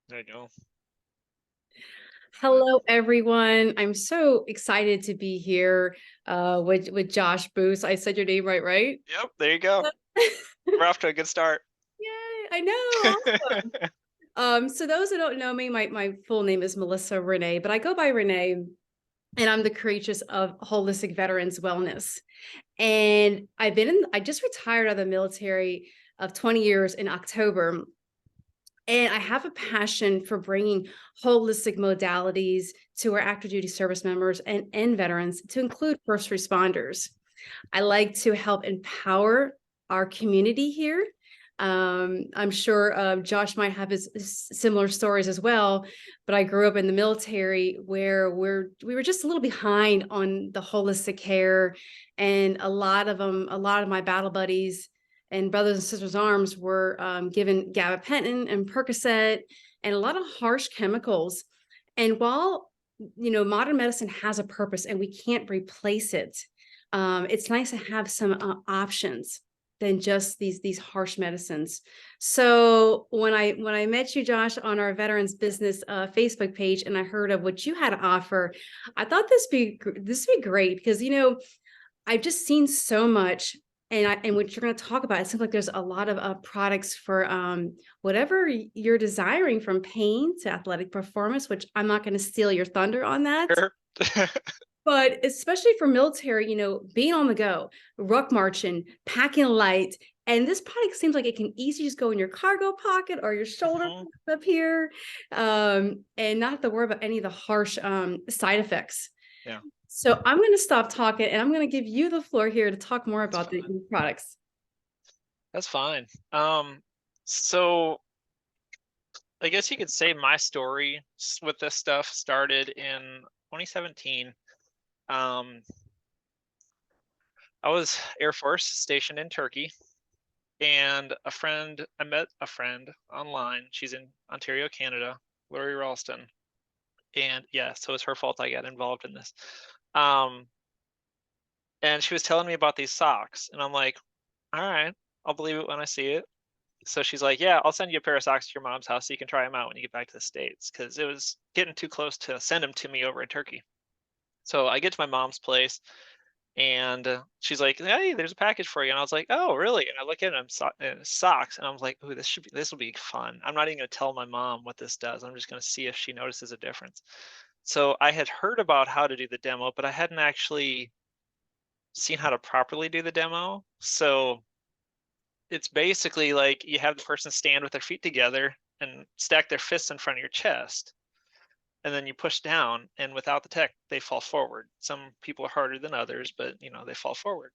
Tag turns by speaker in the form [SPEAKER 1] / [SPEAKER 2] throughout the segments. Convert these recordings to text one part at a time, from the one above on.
[SPEAKER 1] There you go.
[SPEAKER 2] Hello, everyone. I'm so excited to be here with Josh Buus. I said your name right?
[SPEAKER 1] Yep, there you go. We're off to a good start.
[SPEAKER 2] Yay, I know. So those who don't know me, my full name is Melissa Renee, but I go by Renee, and I'm the creatress of Holistic Veterans Wellness. And I just retired out of the military of 20 years in October. And I have a passion for bringing holistic modalities to our active duty service members and veterans, to include first responders. I like to help empower our community here. I'm sure Josh might have his similar stories as well, but I grew up in the military where we were just a little behind on the holistic care, and a lot of my battle buddies and brothers and sisters arms were given gabapentin and Percocet and a lot of harsh chemicals. And while modern medicine has a purpose and we can't replace it, it's nice to have some options than just these harsh medicines. So when I met you, Josh, on our Veterans Business Facebook page, and I heard of what you had to offer, I thought this would be great because I've just seen so much. And what you're going to talk about, it seems like there's a lot of products for whatever you're desiring, from pain to athletic performance, which I'm not going to steal your thunder on that.
[SPEAKER 1] Sure.
[SPEAKER 2] But especially for military, being on the go, ruck marching, packing light. And this product seems like it can easily just go in your cargo pocket or your shoulder up here, and not have to worry about any of the harsh side effects.
[SPEAKER 1] Yeah,
[SPEAKER 2] So I'm going to stop talking and I'm going to give you the floor here to talk more
[SPEAKER 1] that's
[SPEAKER 2] about the
[SPEAKER 1] fine.
[SPEAKER 2] products.
[SPEAKER 1] That's fine. So I guess you could say my story with this stuff started in 2017. Um, I was Air Force stationed in Turkey, and I met a friend online. She's in Ontario, Canada, Lori Ralston. And yeah, so it's her fault I got involved in this. Um, and she was telling me about these socks, and I'm like, all right, I'll believe it when I see it. So she's like, yeah, I'll send you a pair of socks to your mom's house so you can try them out when you get back to the States, because it was getting too close to send them to me over in Turkey. So I get to my mom's place, and she's like, hey, there's a package for you. And I was like, oh, really? And I look at them, socks, and I was like, oh, this will be fun. I'm not even going to tell my mom what this does. I'm just going to see if she notices a difference. So I had heard about how to do the demo, but I hadn't actually seen how to properly do the demo. So it's basically like you have the person stand with their feet together and stack their fists in front of your chest, and then you push down, and without the tech they fall forward. Some people are harder than others, but they fall forward.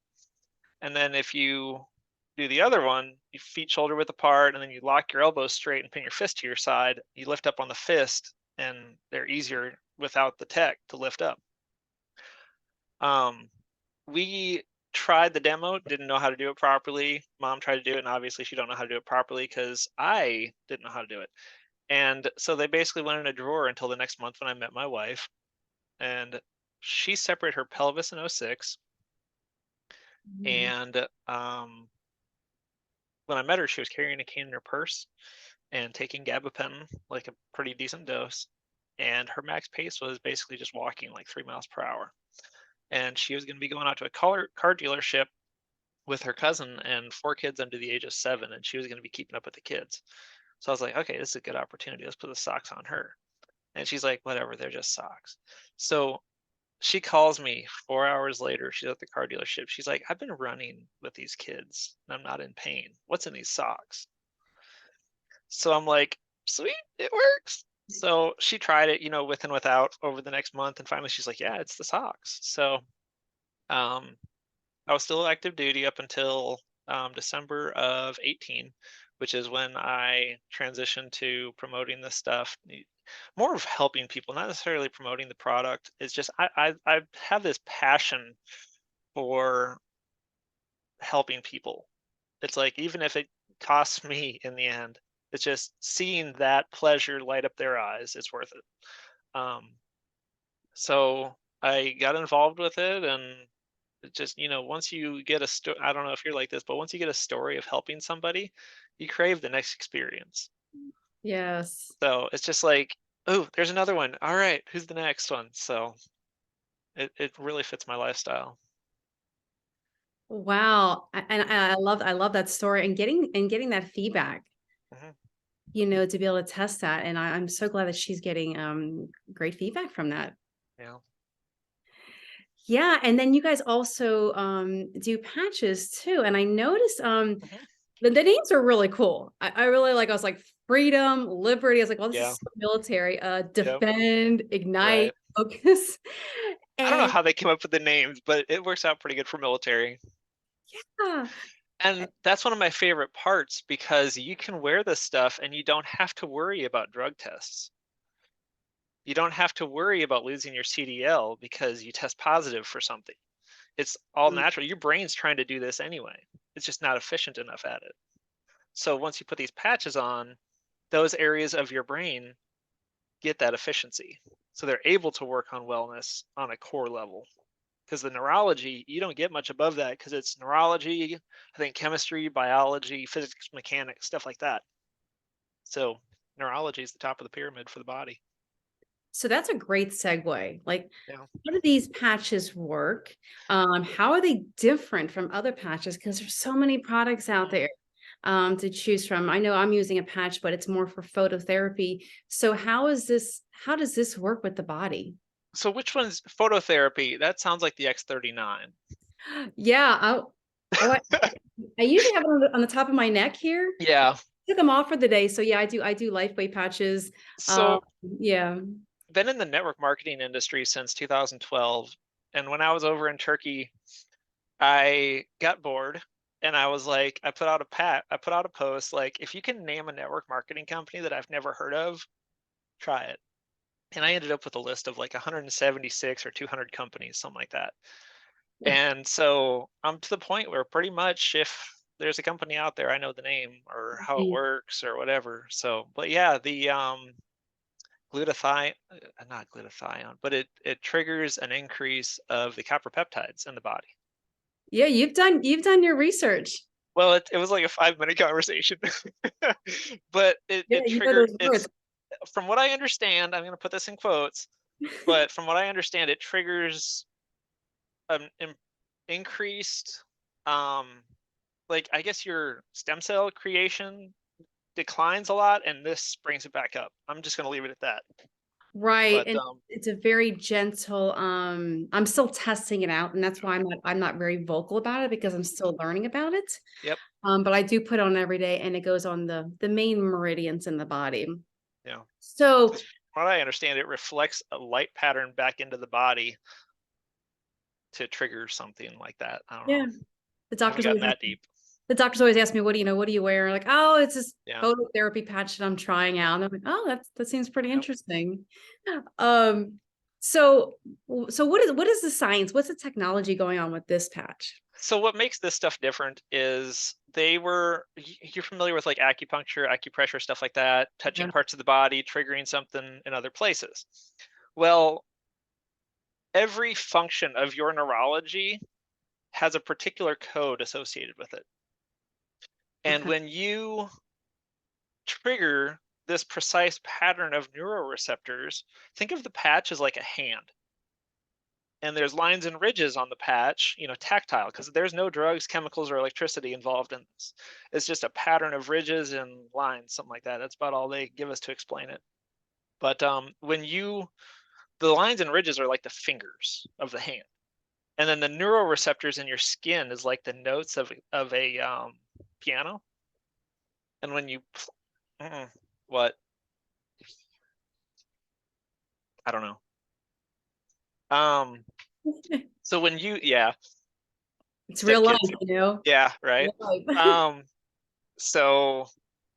[SPEAKER 1] And then if you do the other one, you feet shoulder width apart, and then you lock your elbows straight and pin your fist to your side. You lift up on the fist, and they're easier without the tech to lift up. We tried the demo, didn't know how to do it properly. Mom tried to do it, and obviously she don't know how to do it properly because I didn't know how to do it. And so they basically went in a drawer until the next month when I met my wife, and she separated her pelvis in '06.
[SPEAKER 2] Mhm.
[SPEAKER 1] And when I met her, she was carrying a cane in her purse and taking gabapentin, like a pretty decent dose. And her max pace was basically just walking like 3 miles per hour. And she was going to be going out to a car dealership with her cousin and 4 kids under the age of 7, and she was going to be keeping up with the kids. So I was like, okay, this is a good opportunity. Let's put the socks on her. And she's like, whatever, they're just socks. So she calls me 4 hours later. She's at the car dealership. She's like, I've been running with these kids and I'm not in pain. What's in these socks? So I'm like, sweet, it works. So she tried it, with and without over the next month. And finally she's like, yeah, it's the socks. So um, I was still active duty up until December of 18, which is when I transitioned to promoting this stuff, more of helping people, not necessarily promoting the product. It's just I have this passion for helping people. It's like, even if it costs me in the end, it's just seeing that pleasure light up their eyes. It's worth it. Um, so I got involved with it, and it just, once you get a story, I don't know if you're like this, but once you get a story of helping somebody, you crave the next experience.
[SPEAKER 2] Yes.
[SPEAKER 1] So it's just like, oh, there's another one. All right, who's the next one? So it really fits my lifestyle.
[SPEAKER 2] Wow. And I love that story and getting that feedback,
[SPEAKER 1] Hmm.
[SPEAKER 2] to be able to test that. And I'm so glad that she's getting great feedback from that.
[SPEAKER 1] Yeah.
[SPEAKER 2] Yeah. And then you guys also do patches too. And I noticed
[SPEAKER 1] Hmm.
[SPEAKER 2] the names are really cool. I really like, I was like, freedom, liberty. I was like, well, this
[SPEAKER 1] Yeah.
[SPEAKER 2] is so military.
[SPEAKER 1] Yep.
[SPEAKER 2] Defend, ignite,
[SPEAKER 1] Right.
[SPEAKER 2] focus.
[SPEAKER 1] I don't know
[SPEAKER 2] And
[SPEAKER 1] how they came up with the names, but it works out pretty good for military.
[SPEAKER 2] yeah,
[SPEAKER 1] And that's one of my favorite parts because you can wear this stuff and you don't have to worry about drug tests. You don't have to worry about losing your CDL because you test positive for something. It's all
[SPEAKER 2] mm,
[SPEAKER 1] natural. Your brain's trying to do this anyway. It's just not efficient enough at it. So once you put these patches on, those areas of your brain get that efficiency. So they're able to work on wellness on a core level. Because the neurology, you don't get much above that because it's neurology, I think chemistry, biology, physics, mechanics, stuff like that. So neurology is the top of the pyramid for the body.
[SPEAKER 2] so that's a great segue. Like,
[SPEAKER 1] Yeah.
[SPEAKER 2] how do these patches work? How are they different from other patches? Because there's so many products out
[SPEAKER 1] Mhm.
[SPEAKER 2] there to choose from. I know I'm using a patch, but it's more for phototherapy. So how does this work with the body?
[SPEAKER 1] So which one's phototherapy? That sounds like the X39.
[SPEAKER 2] Yeah. Oh, I usually have it on the top of my neck here.
[SPEAKER 1] Yeah.
[SPEAKER 2] Took them off for the day. So yeah, I do LifeWay patches. Um,
[SPEAKER 1] So
[SPEAKER 2] yeah.
[SPEAKER 1] been in the network marketing industry since 2012. And when I was over in Turkey, I got bored and I was like, I put out a post like, if you can name a network marketing company that I've never heard of, try it. And I ended up with a list of like 176 or 200 companies, something like that. And so I'm to the point where pretty much if there's a company out there, I know the name or how it works or whatever. So, but yeah, the glutathione, not glutathione, but it triggers an increase of the copper peptides in the body.
[SPEAKER 2] Yeah, you've done your research.
[SPEAKER 1] Well, it was like a 5-minute conversation, but
[SPEAKER 2] Yeah,
[SPEAKER 1] it
[SPEAKER 2] you know
[SPEAKER 1] trigger
[SPEAKER 2] those words.
[SPEAKER 1] it's from what I understand. I'm going to put this in quotes, but from what I understand, it triggers an increased, um, like I guess your stem cell creation declines a lot, and this brings it back up. I'm just going to leave it at that.
[SPEAKER 2] Right.
[SPEAKER 1] But
[SPEAKER 2] And it's a very gentle, I'm still testing it out. And that's
[SPEAKER 1] yeah,
[SPEAKER 2] why I'm not very vocal about it because I'm still learning about it.
[SPEAKER 1] yep,
[SPEAKER 2] But I do put on every day and it goes on the main meridians in the body.
[SPEAKER 1] yeah.
[SPEAKER 2] So
[SPEAKER 1] Because from what I understand, it reflects a light pattern back into the body to trigger something like that. I don't
[SPEAKER 2] yeah,
[SPEAKER 1] know.
[SPEAKER 2] the
[SPEAKER 1] I haven't
[SPEAKER 2] doctors
[SPEAKER 1] gotten
[SPEAKER 2] always
[SPEAKER 1] that deep.
[SPEAKER 2] the doctors always ask me, what do you wear? Like, oh, it's this
[SPEAKER 1] Yeah.
[SPEAKER 2] phototherapy patch that I'm trying out. And I'm like, oh, that seems pretty
[SPEAKER 1] Yep.
[SPEAKER 2] interesting. Um, so so what is the science? What's the technology going on with this patch?
[SPEAKER 1] So what makes this stuff different is you're familiar with like acupuncture, acupressure, stuff like that, touching
[SPEAKER 2] Yeah.
[SPEAKER 1] parts of the body, triggering something in other places. Well, every function of your neurology has a particular code associated with it. And
[SPEAKER 2] Okay.
[SPEAKER 1] when you trigger this precise pattern of neuroreceptors, think of the patch as like a hand. And there's lines and ridges on the patch, tactile, because there's no drugs, chemicals, or electricity involved in this. It's just a pattern of ridges and lines, something like that. That's about all they give us to explain it. But the lines and ridges are like the fingers of the hand, and then the neuroreceptors in your skin is like the notes of a piano. And when you, what? I don't know. Um, so when you, yeah,
[SPEAKER 2] It's real life,
[SPEAKER 1] stepkids,
[SPEAKER 2] you know.
[SPEAKER 1] yeah, right.
[SPEAKER 2] Real life.
[SPEAKER 1] Um, so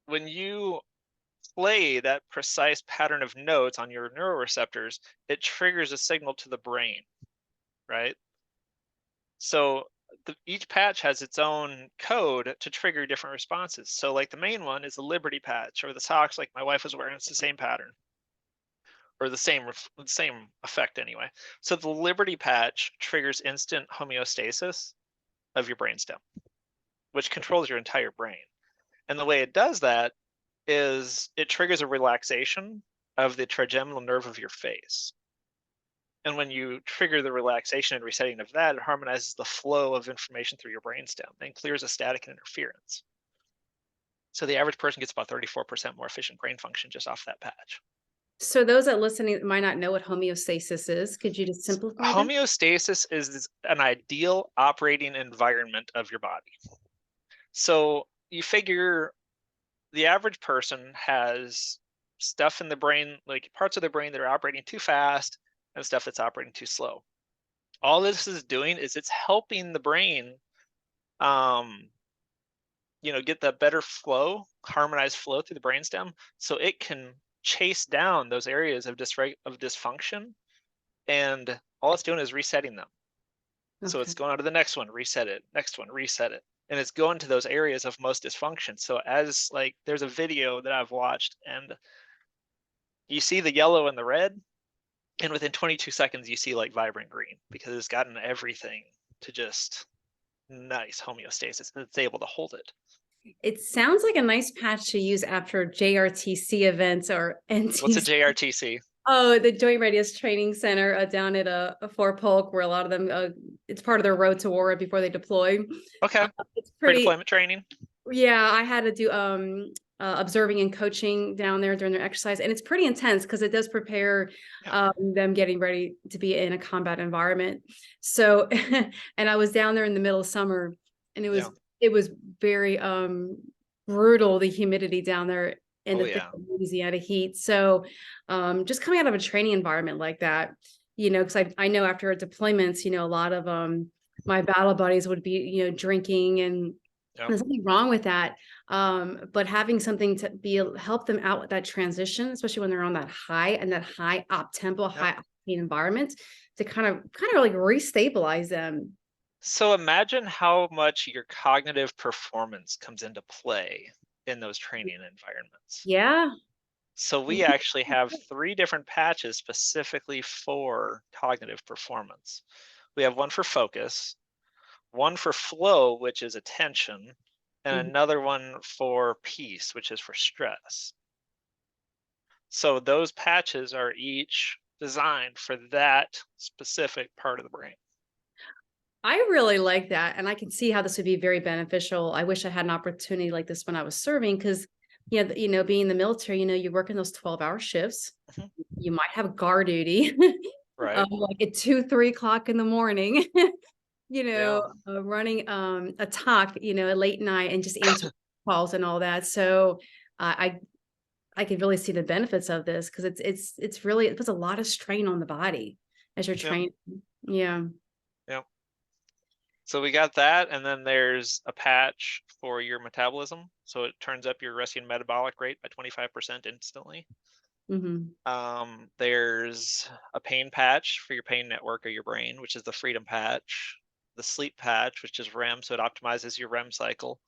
[SPEAKER 1] when you play that precise pattern of notes on your neuroreceptors, it triggers a signal to the brain, right? So each patch has its own code to trigger different responses. So like the main one is the Liberty patch, or the socks like my wife was wearing. It's the same pattern, or the same effect anyway. So the Liberty patch triggers instant homeostasis of your brainstem, which controls your entire brain. And the way it does that is it triggers a relaxation of the trigeminal nerve of your face. And when you trigger the relaxation and resetting of that, it harmonizes the flow of information through your brainstem and clears a static and interference. So the average person gets about 34% more efficient brain function just off that patch.
[SPEAKER 2] So those that listening might not know what homeostasis is. Could you just simplify that?
[SPEAKER 1] Homeostasis is an ideal operating environment of your body. So you figure the average person has stuff in the brain, like parts of the brain that are operating too fast and stuff that's operating too slow. All this is doing is it's helping the brain get that better flow, harmonized flow through the brainstem, so it can chase down those areas of dysfunction, and all it's doing is resetting them. So
[SPEAKER 2] Okay.
[SPEAKER 1] it's going on to the next one, reset it, next one, reset it. And it's going to those areas of most dysfunction. So as like there's a video that I've watched and you see the yellow and the red, and within 22 seconds you see like vibrant green because it's gotten everything to just nice homeostasis. It's able to hold it.
[SPEAKER 2] It sounds like a nice patch to use after JRTC events or
[SPEAKER 1] What's a
[SPEAKER 2] NTC.
[SPEAKER 1] JRTC?
[SPEAKER 2] Oh, the Joint Readiness Training Center down at Fort Polk, where a lot of them, it's part of their road to war before they deploy.
[SPEAKER 1] Okay.
[SPEAKER 2] It's pretty,
[SPEAKER 1] Pre-deployment training.
[SPEAKER 2] yeah, I had to do observing and coaching down there during their exercise, and it's pretty intense because it does prepare
[SPEAKER 1] Yeah.
[SPEAKER 2] them getting ready to be in a combat environment. So, and I was down there in the middle of summer, and
[SPEAKER 1] Yeah.
[SPEAKER 2] it was very brutal, the humidity down there in
[SPEAKER 1] Oh
[SPEAKER 2] the thick
[SPEAKER 1] yeah.
[SPEAKER 2] Louisiana heat. So, just coming out of a training environment like that, because I know after deployments, a lot of my battle buddies would be, drinking, and
[SPEAKER 1] Yeah.
[SPEAKER 2] there's nothing wrong with that. But having something to help them out with that transition, especially when they're on that high and that high op tempo,
[SPEAKER 1] Yep.
[SPEAKER 2] high octane environment, to kind of like restabilize them.
[SPEAKER 1] So imagine how much your cognitive performance comes into play in those training environments.
[SPEAKER 2] Yeah.
[SPEAKER 1] So we actually have 3 different patches specifically for cognitive performance. We have one for focus, one for flow, which is attention, and
[SPEAKER 2] Mhm.
[SPEAKER 1] another one for peace, which is for stress. So those patches are each designed for that specific part of the brain.
[SPEAKER 2] I really like that. And I can see how this would be very beneficial. I wish I had an opportunity like this when I was serving, because being in the military, you work in those 12-hour shifts.
[SPEAKER 1] Mhm.
[SPEAKER 2] You might have guard duty
[SPEAKER 1] Right.
[SPEAKER 2] like at 2, 3 o'clock in the morning,
[SPEAKER 1] Yeah.
[SPEAKER 2] running a talk, at late night and just answer calls and all that. So I could really see the benefits of this, because it's really, it puts a lot of strain on the body as you're
[SPEAKER 1] Yep.
[SPEAKER 2] training. Yeah.
[SPEAKER 1] Yep. So we got that, and then there's a patch for your metabolism. So it turns up your resting metabolic rate by 25% instantly.
[SPEAKER 2] Hmm.
[SPEAKER 1] There's a pain patch for your pain network of your brain, which is the freedom patch. The sleep patch, which is REM, so it optimizes your REM cycle.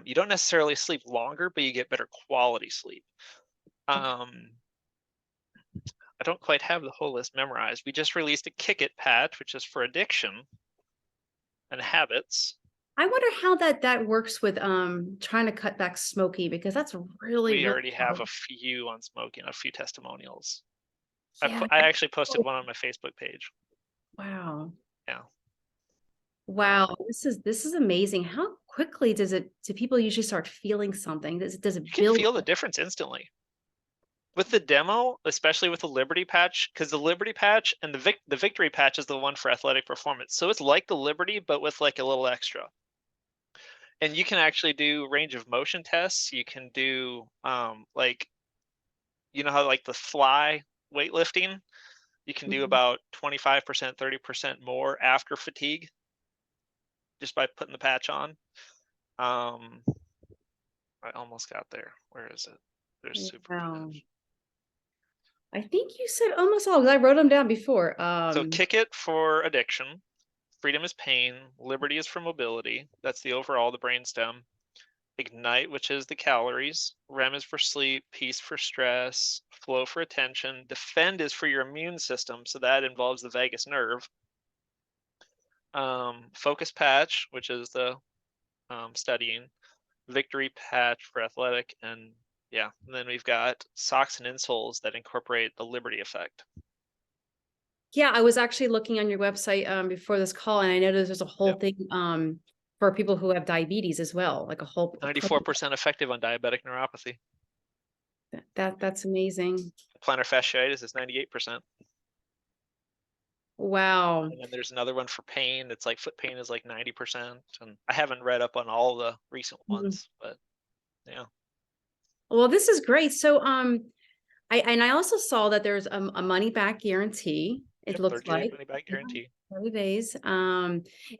[SPEAKER 1] You don't necessarily sleep longer, but you get better quality sleep.
[SPEAKER 2] Okay.
[SPEAKER 1] I don't quite have the whole list memorized. We just released a Kick It patch, which is for addiction and habits.
[SPEAKER 2] I wonder how that works with trying to cut back smoking, because that's really,
[SPEAKER 1] We
[SPEAKER 2] really
[SPEAKER 1] already have a
[SPEAKER 2] hard.
[SPEAKER 1] few on smoking, a few testimonials.
[SPEAKER 2] Yeah.
[SPEAKER 1] I actually posted one on my Facebook page.
[SPEAKER 2] Wow.
[SPEAKER 1] Yeah.
[SPEAKER 2] Wow. This is amazing. How quickly do people usually start feeling something? Does
[SPEAKER 1] You
[SPEAKER 2] it
[SPEAKER 1] can
[SPEAKER 2] build
[SPEAKER 1] feel the
[SPEAKER 2] up?
[SPEAKER 1] difference instantly. With the demo, especially with the Liberty patch, because the Liberty patch and the Victory patch is the one for athletic performance. So it's like the Liberty, but with like a little extra. And you can actually do range of motion tests. You can do like how like the fly weightlifting, you can do
[SPEAKER 2] Mhm.
[SPEAKER 1] about 25%, 30% more after fatigue just by putting the patch on. Um, I almost got there. Where is it? There's
[SPEAKER 2] Wow.
[SPEAKER 1] SuperPatch.
[SPEAKER 2] I think you said almost all, because I wrote them down before.
[SPEAKER 1] So Kick It for addiction, Freedom is pain, Liberty is for mobility. That's the overall, the brainstem. Ignite, which is the calories. REM is for sleep, peace for stress, flow for attention. Defend is for your immune system, so that involves the vagus nerve. Focus patch, which is the studying. Victory patch for athletic, and Yeah. And then we've got socks and insoles that incorporate the Liberty effect.
[SPEAKER 2] Yeah, I was actually looking on your website before this call, and I noticed there's a whole
[SPEAKER 1] Yep.
[SPEAKER 2] thing for people who have diabetes as well, like a whole
[SPEAKER 1] 94% effective on diabetic neuropathy.
[SPEAKER 2] that's amazing.
[SPEAKER 1] Plantar fasciitis is 98%.
[SPEAKER 2] Wow.
[SPEAKER 1] And then there's another one for pain. It's like foot pain is like 90%. And I haven't read up on all the recent
[SPEAKER 2] Mhm.
[SPEAKER 1] ones, but yeah.
[SPEAKER 2] Well, this is great. So I also saw that there's a money back guarantee, it
[SPEAKER 1] Yep.
[SPEAKER 2] looks
[SPEAKER 1] 30-day
[SPEAKER 2] like.
[SPEAKER 1] money back
[SPEAKER 2] Yeah,
[SPEAKER 1] guarantee.
[SPEAKER 2] 30 days.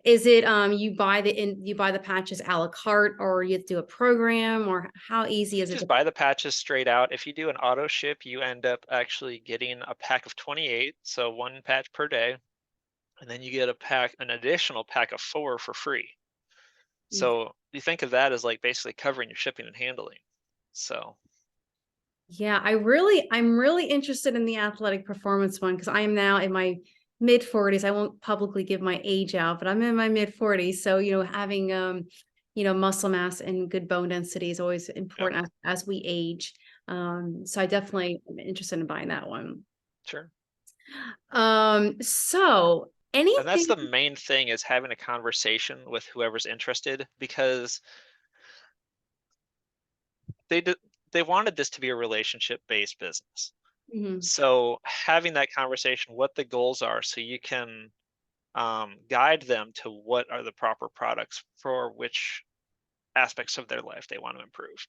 [SPEAKER 2] Is it you buy the patches a la carte, or you have to do a program, or how easy
[SPEAKER 1] You
[SPEAKER 2] is it
[SPEAKER 1] just
[SPEAKER 2] to?
[SPEAKER 1] buy the patches straight out. If you do an auto ship, you end up actually getting a pack of 28, so one patch per day. And then you get an additional pack of 4 for free. So you think of that as like basically covering your shipping and handling. So
[SPEAKER 2] Yeah, I'm really interested in the athletic performance one because I am now in my mid 40s. I won't publicly give my age out, but I'm in my mid 40s. So, having muscle mass and good bone density is always
[SPEAKER 1] yeah,
[SPEAKER 2] important as we age. So I definitely am interested in buying that one.
[SPEAKER 1] sure.
[SPEAKER 2] So
[SPEAKER 1] And that's
[SPEAKER 2] anything.
[SPEAKER 1] the main thing, is having a conversation with whoever's interested, because they d- they wanted this to be a relationship based business.
[SPEAKER 2] Mhm.
[SPEAKER 1] So having that conversation, what the goals are, so you can guide them to what are the proper products for which aspects of their life they want to improve.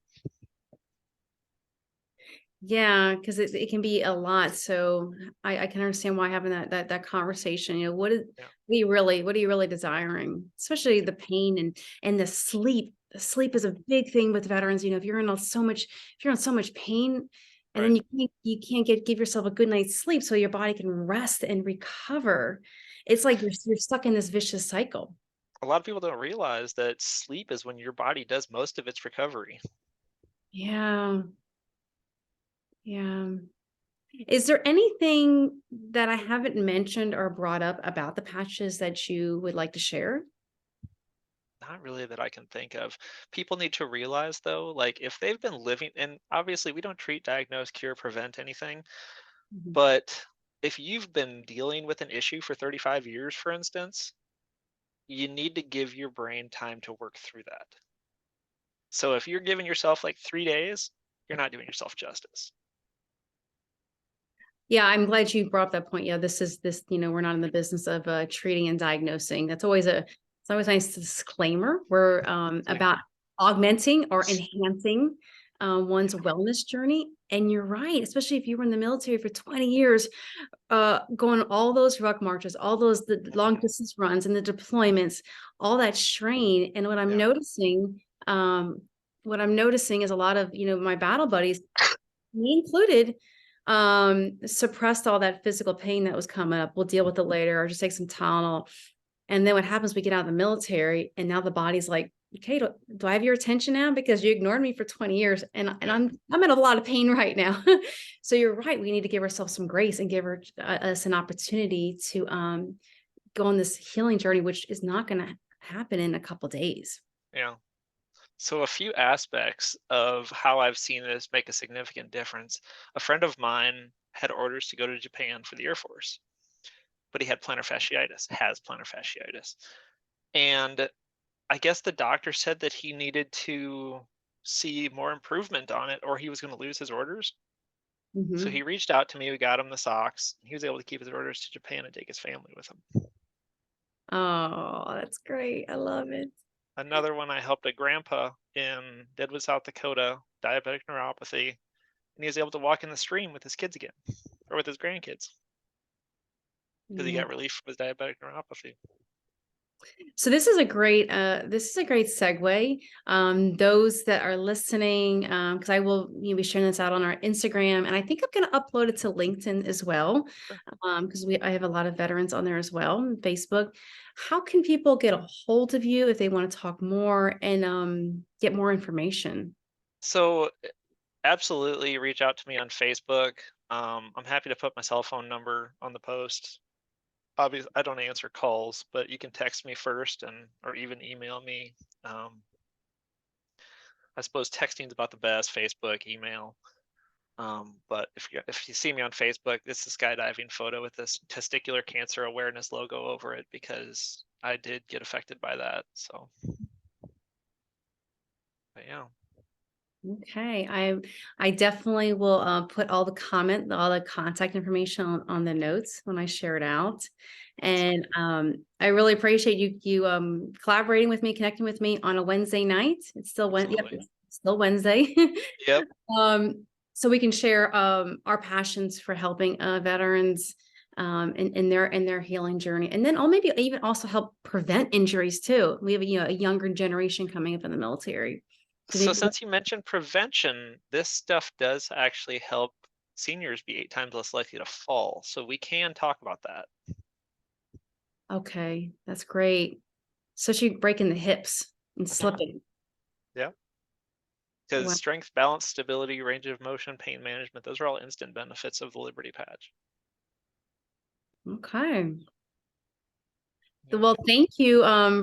[SPEAKER 2] Yeah, because it can be a lot. So I can understand why having that conversation,
[SPEAKER 1] Yeah,
[SPEAKER 2] what are you really desiring? Especially
[SPEAKER 1] yeah,
[SPEAKER 2] the pain and the sleep. The sleep is a big thing with veterans. If you're in so much pain, and then
[SPEAKER 1] right.
[SPEAKER 2] you can't give yourself a good night's sleep so your body can rest and recover. It's like you're stuck in this vicious cycle.
[SPEAKER 1] A lot of people don't realize that sleep is when your body does most of its recovery.
[SPEAKER 2] Yeah. Yeah. Is there anything that I haven't mentioned or brought up about the patches that you would like to share?
[SPEAKER 1] Not really that I can think of. People need to realize though, like if they've been living, and obviously we don't treat, diagnose, cure, prevent anything,
[SPEAKER 2] Mhm.
[SPEAKER 1] but if you've been dealing with an issue for 35 years, for instance, you need to give your brain time to work through that. So if you're giving yourself like 3 days, you're not doing yourself justice.
[SPEAKER 2] Yeah, I'm glad you brought up that point. Yeah, we're not in the business of treating and diagnosing. It's always a nice disclaimer. We're about
[SPEAKER 1] Exactly.
[SPEAKER 2] augmenting or enhancing one's wellness journey. And you're right, especially if you were in the military for 20 years, going all those ruck marches, all those the long
[SPEAKER 1] Mhm.
[SPEAKER 2] distance runs and the deployments, all that strain. And
[SPEAKER 1] Yeah.
[SPEAKER 2] what I'm noticing is a lot of, my battle buddies, me included, suppressed all that physical pain that was coming up. We'll deal with it later, or just take some Tylenol. And then what happens, we get out of the military, and now the body's like, okay, do I have your attention now? Because you ignored me for 20 years, and
[SPEAKER 1] Yeah.
[SPEAKER 2] I'm in a lot of pain right now. So you're right. We need to give ourselves some grace and give us an opportunity to go on this healing journey, which is not going to happen in a couple days.
[SPEAKER 1] Yeah. So a few aspects of how I've seen this make a significant difference. A friend of mine had orders to go to Japan for the Air Force, but he had plantar fasciitis, has plantar fasciitis. And I guess the doctor said that he needed to see more improvement on it or he was going to lose his orders. So
[SPEAKER 2] Hmm.
[SPEAKER 1] he reached out to me, we got him the socks. He was able to keep his orders to Japan and take his family with him.
[SPEAKER 2] Oh, that's great. I love it.
[SPEAKER 1] Another one, I helped a grandpa in Deadwood, South Dakota, diabetic neuropathy, and he was able to walk in the stream with his kids again, or with his grandkids, because he
[SPEAKER 2] Yeah.
[SPEAKER 1] got relief from his diabetic neuropathy.
[SPEAKER 2] So this is a great segue. Those that are listening, because I will be sharing this out on our Instagram, and I think I'm going to upload it to LinkedIn as well,
[SPEAKER 1] Sure.
[SPEAKER 2] because I have a lot of veterans on there as well, and Facebook. How can people get a hold of you if they want to talk more and get more information?
[SPEAKER 1] So absolutely reach out to me on Facebook. I'm happy to put my cell phone number on the post. Obviously, I don't answer calls, but you can text me first and or even email me. Um, I suppose texting is about the best, Facebook, email. But if you see me on Facebook, it's a skydiving photo with this testicular cancer awareness logo over it because I did get affected by that. So, but yeah,
[SPEAKER 2] Okay, I definitely will put all the contact information on the notes when I share it out.
[SPEAKER 1] awesome,
[SPEAKER 2] And I really appreciate you collaborating with me, connecting with me on a Wednesday night. It's still yep,
[SPEAKER 1] absolutely.
[SPEAKER 2] it's still Wednesday.
[SPEAKER 1] Yep,
[SPEAKER 2] So we can share our passions for helping veterans in their healing journey, and then maybe even also help prevent injuries too. We have a younger generation coming up in the military. So
[SPEAKER 1] so
[SPEAKER 2] maybe
[SPEAKER 1] since you mentioned prevention, this stuff does actually help seniors be 8 times less likely to fall. So we can talk about that.
[SPEAKER 2] okay, that's great. So she breaking the hips and
[SPEAKER 1] Mhm.
[SPEAKER 2] slipping.
[SPEAKER 1] Yeah, because
[SPEAKER 2] Wow.
[SPEAKER 1] strength, balance, stability, range of motion, pain management, those are all instant benefits of the Liberty Patch.
[SPEAKER 2] Okay.
[SPEAKER 1] Yeah,
[SPEAKER 2] Well, thank you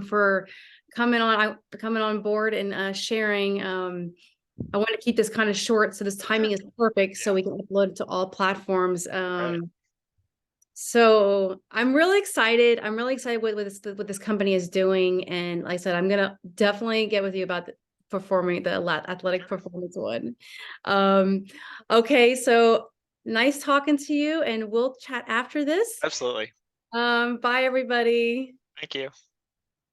[SPEAKER 2] for coming on board and sharing. I want to keep this kind of short, so this
[SPEAKER 1] sure.
[SPEAKER 2] timing is perfect, so
[SPEAKER 1] Yeah,
[SPEAKER 2] we can upload it to all platforms.
[SPEAKER 1] right.
[SPEAKER 2] So I'm really excited. I'm really excited what this company is doing, and like I said, I'm gonna definitely get with you about performing the athletic
[SPEAKER 1] Sure.
[SPEAKER 2] performance one. Um, okay, so nice talking to you, and we'll chat after this.
[SPEAKER 1] Absolutely.
[SPEAKER 2] Bye, everybody.
[SPEAKER 1] Thank you.